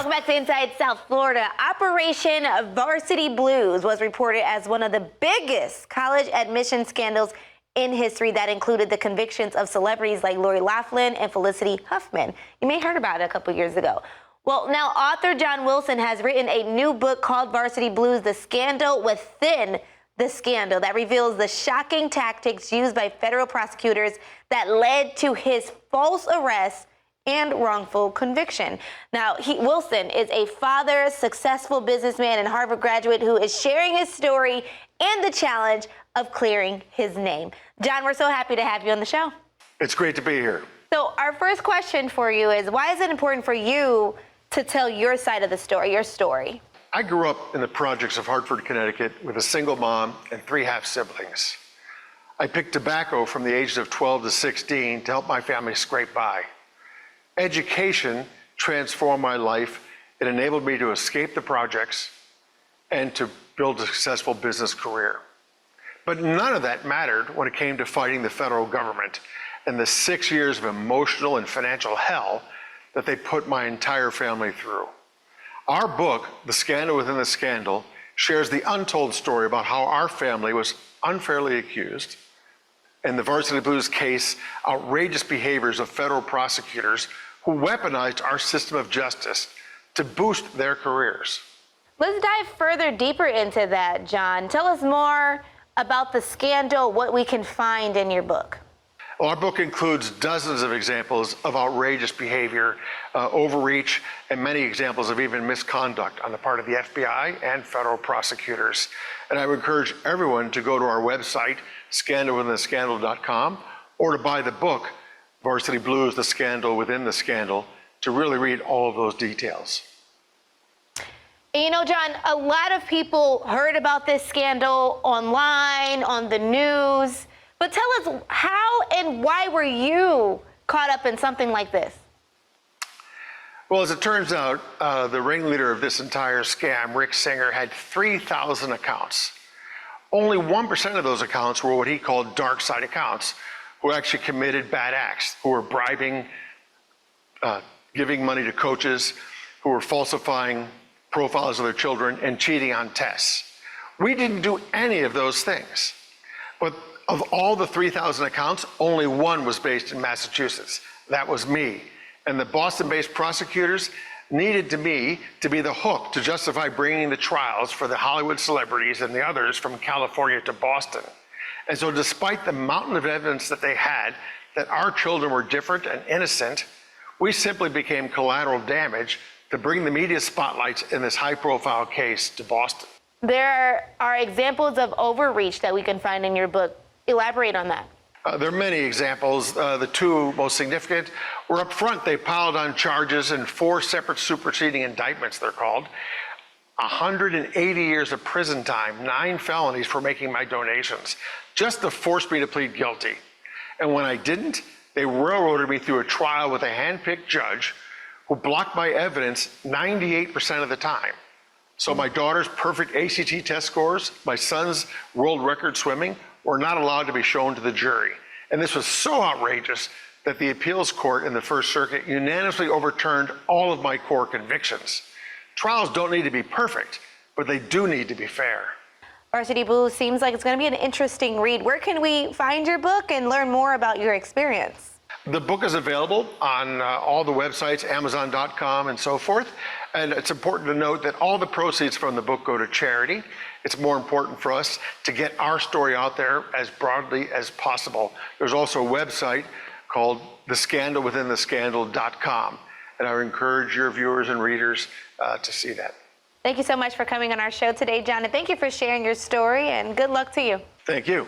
Welcome back to Inside South Florida. Operation Varsity Blues was reported as one of the biggest college admission scandals in history that included the convictions of celebrities like Lori Loughlin and Felicity Huffman. You may have heard about it a couple years ago. Well, now author John Wilson has written a new book called Varsity Blues, The Scandal Within the Scandal, that reveals the shocking tactics used by federal prosecutors that led to his false arrest and wrongful conviction. Now, Wilson is a father, successful businessman, and Harvard graduate who is sharing his story and the challenge of clearing his name. John, we're so happy to have you on the show. It's great to be here. So our first question for you is, why is it important for you to tell your side of the story, your story? I grew up in the projects of Hartford, Connecticut with a single mom and 3 half-siblings. I picked tobacco from the ages of 12 to 16 to help my family scrape by. Education transformed my life. It enabled me to escape the projects and to build a successful business career. But none of that mattered when it came to fighting the federal government and the 6 years of emotional and financial hell that they put my entire family through. Our book, The Scandal Within the Scandal, shares the untold story about how our family was unfairly accused. In the Varsity Blues case, outrageous behaviors of federal prosecutors who weaponized our system of justice to boost their careers. Let's dive further deeper into that, John. Tell us more about the scandal, what we can find in your book. Well, our book includes dozens of examples of outrageous behavior, overreach, and many examples of even misconduct on the part of the FBI and federal prosecutors. And I would encourage everyone to go to our website, scandalwithinthescandal.com, or to buy the book, Varsity Blues, The Scandal Within the Scandal, to really read all of those details. You know, John, a lot of people heard about this scandal online, on the news, but tell us, how and why were you caught up in something like this? Well, as it turns out, the ringleader of this entire scam, Rick Singer, had 3,000 accounts. Only 1% of those accounts were what he called dark side accounts, who actually committed bad acts, who were bribing, giving money to coaches, who were falsifying profiles of their children and cheating on tests. We didn't do any of those things. But of all the 3,000 accounts, only one was based in Massachusetts. That was me. And the Boston-based prosecutors needed me to be the hook to justify bringing the trials for the Hollywood celebrities and the others from California to Boston. And so despite the mountain of evidence that they had that our children were different and innocent, we simply became collateral damage to bring the media spotlights in this high-profile case to Boston. There are examples of overreach that we can find in your book. Elaborate on that. There are many examples. The 2 most significant were up front. They piled on charges in 4 separate superseding indictments, they're called. 180 years of prison time, 9 felonies for making my donations, just to force me to plead guilty. And when I didn't, they railroaded me through a trial with a hand-picked judge who blocked my evidence 98% of the time. So my daughter's perfect ACT test scores, my son's world record swimming, were not allowed to be shown to the jury. And this was so outrageous that the appeals court in the First Circuit unanimously overturned all of my core convictions. Trials don't need to be perfect, but they do need to be fair. Varsity Blues seems like it's going to be an interesting read. Where can we find your book and learn more about your experience? The book is available on all the websites, Amazon.com and so forth. And it's important to note that all the proceeds from the book go to charity. It's more important for us to get our story out there as broadly as possible. There's also a website called thescandalwithinthescandal.com. And I would encourage your viewers and readers to see that. Thank you so much for coming on our show today, John. And thank you for sharing your story, and good luck to you. Thank you.